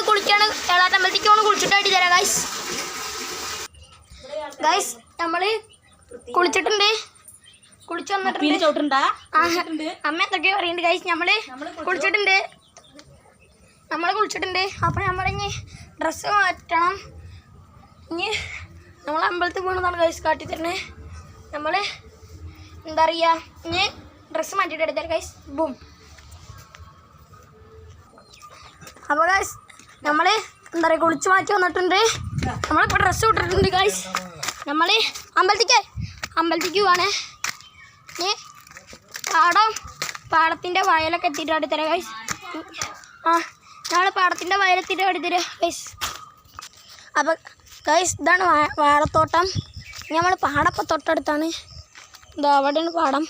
കുളിക്കാണ് ഏളാട്ടമ്പലത്തേക്ക് കുളിച്ചിട്ടായിട്ട് തരാം guys. Guys നമ്മൾ കുളിച്ചിട്ടുണ്ട്, കുളിച്ച് വന്നിട്ടുണ്ട്. അമ്മ എന്തൊക്കെയോ പറയുന്നുണ്ട് ഗൈസ്. നമ്മൾ കുളിച്ചിട്ടുണ്ട്. അപ്പം നമ്മളിനി ഡ്രസ്സ് മാറ്റണം. ഇനി നമ്മൾ അമ്പലത്തിൽ പോകണമെന്നാണ് ഗൈസ് കാട്ടിത്തരുന്നത്. നമ്മൾ എന്താ പറയുക, ഇനി ഡ്രസ്സ് മാറ്റിയിട്ട് എടുത്താൽ ഗൈസ് ബൂം. അപ്പോൾ ഗൈസ് നമ്മൾ എന്താ പറയുക കുളിച്ച് മാറ്റി വന്നിട്ടുണ്ട്. നമ്മളിപ്പോൾ ഡ്രസ്സ് ഇട്ടിട്ടുണ്ട് ഗൈസ്. നമ്മൾ അമ്പലത്തേക്ക് പോവാണ്. ഇനി പാടത്തിൻ്റെ വയലൊക്കെ എത്തിയിട്ട് അടുത്തരാം ഗൈസ്. ഞങ്ങൾ പാടത്തിൻ്റെ വയലെത്തിയിട്ട് അടുത്തരാം ഗൈസ്. അപ്പോൾ ഗൈസ് ഇതാണ് വാഴത്തോട്ടം. നമ്മൾ പാടപ്പം തൊട്ടടുത്താണ്. ഇതാ അവിടെയാണ് പാടം.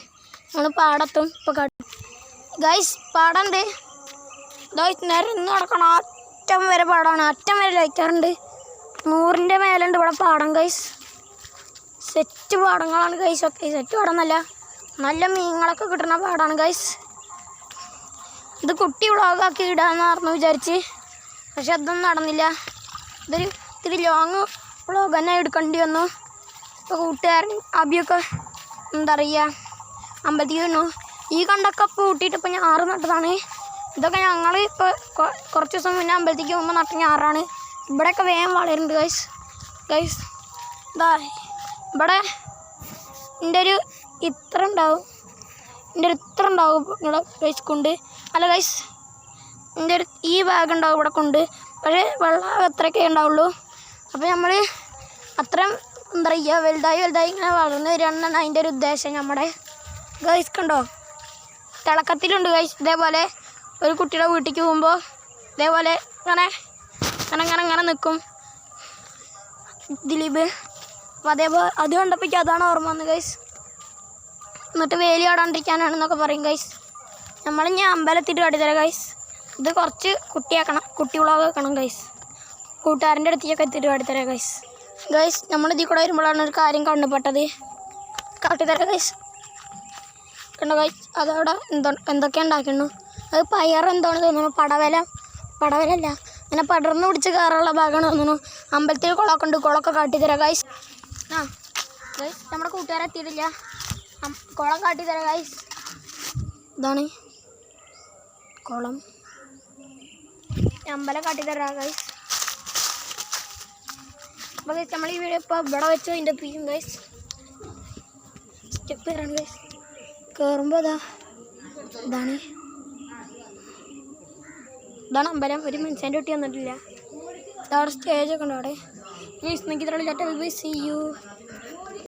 നമ്മൾ പാടത്തും ഇപ്പോൾ ഗൈസ് പാടമുണ്ട്. ഗൈസ് നിരന്ന് നടക്കണം. അറ്റം വരെ പാടമാണ്. അറ്റം വരെ ലയിക്കാറുണ്ട്. 100ൻ്റെ മേലുണ്ട് ഇവിടെ പാടം ഗൈസ്. സെറ്റ് പാടങ്ങളാണ് ഗൈസ്. ഒക്കെ സെറ്റ് പാടമൊന്നുമല്ല, നല്ല മീനുകളൊക്കെ കിട്ടുന്ന പാടമാണ് ഗൈസ്. ഇത് കുട്ടി വ്ളോഗാക്കി ഇടാമെന്ന് പറഞ്ഞു വിചാരിച്ച്, പക്ഷെ അതൊന്നും നടന്നില്ല. ഇത്തിരി ലോങ് വ്ളോഗ് തന്നെ എടുക്കേണ്ടി വന്നു. ഇപ്പോൾ കൂട്ടുകാരൻ അബിയൊക്കെ എന്താ പറയുക അമ്പലത്തേക്ക് വന്നു. ഈ കണ്ടൊക്കെ പൂട്ടിയിട്ട് ഇപ്പോൾ ഞാറ് നട്ടതാണ്. ഇതൊക്കെ ഞങ്ങൾ ഇപ്പോൾ കുറച്ച് ദിവസം മുന്നേ അമ്പലത്തേക്ക് പോകുമ്പോൾ നട്ട ഞാറാണ്. ഇവിടെയൊക്കെ വേഗം വളരുന്നുണ്ട് ഗൈസ്. ഇതാ ഇവിടെ എൻ്റെ ഒരു ഇത്ര ഉണ്ടാവും ഇവിടെ ഗൈസ് കൊണ്ട്. അല്ല ഗൈസ് എൻ്റെ ഒരു ഈ ബാഗ് ഉണ്ടാവും ഇവിടെ കൊണ്ട്. പക്ഷേ വെള്ളം അത്രയൊക്കെ ഉണ്ടാവുള്ളൂ. അപ്പോൾ നമ്മൾ അത്രയും എന്താ പറയുക വലുതായി ഇങ്ങനെ വളർന്നു വരികയാണെന്നാണ് അതിൻ്റെ ഒരു ഉദ്ദേശം. നമ്മുടെ ഗൈസ് കണ്ടോ തിളക്കത്തിലുണ്ട് ഗൈസ്. ഇതേപോലെ ഒരു കുട്ടിയുടെ വീട്ടിലേക്ക് പോകുമ്പോൾ ഇതേപോലെ ഇങ്ങനെ നിൽക്കും ദിലീപ്. അപ്പോൾ അതേപോലെ അത് കണ്ടപ്പോഴേക്കും അതാണ് ഓർമ്മ വന്നത് ഗൈസ്. എന്നിട്ട് വേലി ആടാണ്ടിരിക്കാനാണെന്നൊക്കെ പറയും ഗൈസ്. നമ്മളിനി അമ്പലത്തിട്ട് കാട്ടിത്തരാം ഗൈസ്. ഇത് കുറച്ച് കുട്ടി വ്ളോഗ് വെക്കണം ഗൈസ്. കൂട്ടുകാരൻ്റെ അടുത്തേക്കൊക്കെ എത്തിയിട്ട് കാട്ടിത്തരാം ഗൈസ്. നമ്മൾ ഇതിൽ കൂടെ വരുമ്പോഴാണ് ഒരു കാര്യം കണ്ടുപെട്ടത്. കാട്ടിത്തരാം ഗൈസ്. കണ്ടോ ഗൈസ്, അതവിടെ എന്തൊക്കെ ഉണ്ടാക്കുന്നു. അത് പയർ എന്താണ് തോന്നുന്നു, പടവലല്ല, അങ്ങനെ പടർന്ന് പിടിച്ച് കയറുള്ള ഭാഗമാണ് തോന്നുന്നു. അമ്പലത്തിൽ കുളമൊക്കെ ഉണ്ട്. കുളമൊക്കെ കാട്ടിത്തരാം ഗൈസ്. ഗൈസ് നമ്മുടെ കൂട്ടുകാരെ എത്തിയിട്ടില്ല. കുളം കാട്ടിത്തരാം ഗൈസ്. ഇതാണ് കുളം. അമ്പലം കാട്ടിത്തരാം ഗൈസ്. അപ്പോൾ ഗൈസ് നമ്മൾ ഈ വീഡിയോ ഇപ്പോൾ ഇവിടെ വെച്ച് അതിൻ്റെ പിയും ഗൈസ്. സ്റ്റെപ്പ് തരാണ് ഗൈസ്. കയറുമ്പോൾ ഇതാണ് അമ്പലം. ഒരു മനുഷ്യൻ്റെ കുട്ടി വന്നിട്ടില്ല. അവിടെ സ്റ്റേജൊക്കെ ഉണ്ട്. അവിടെ ഗൈസ് നിങ്ങൾക്ക് ഇത്ര സി യു.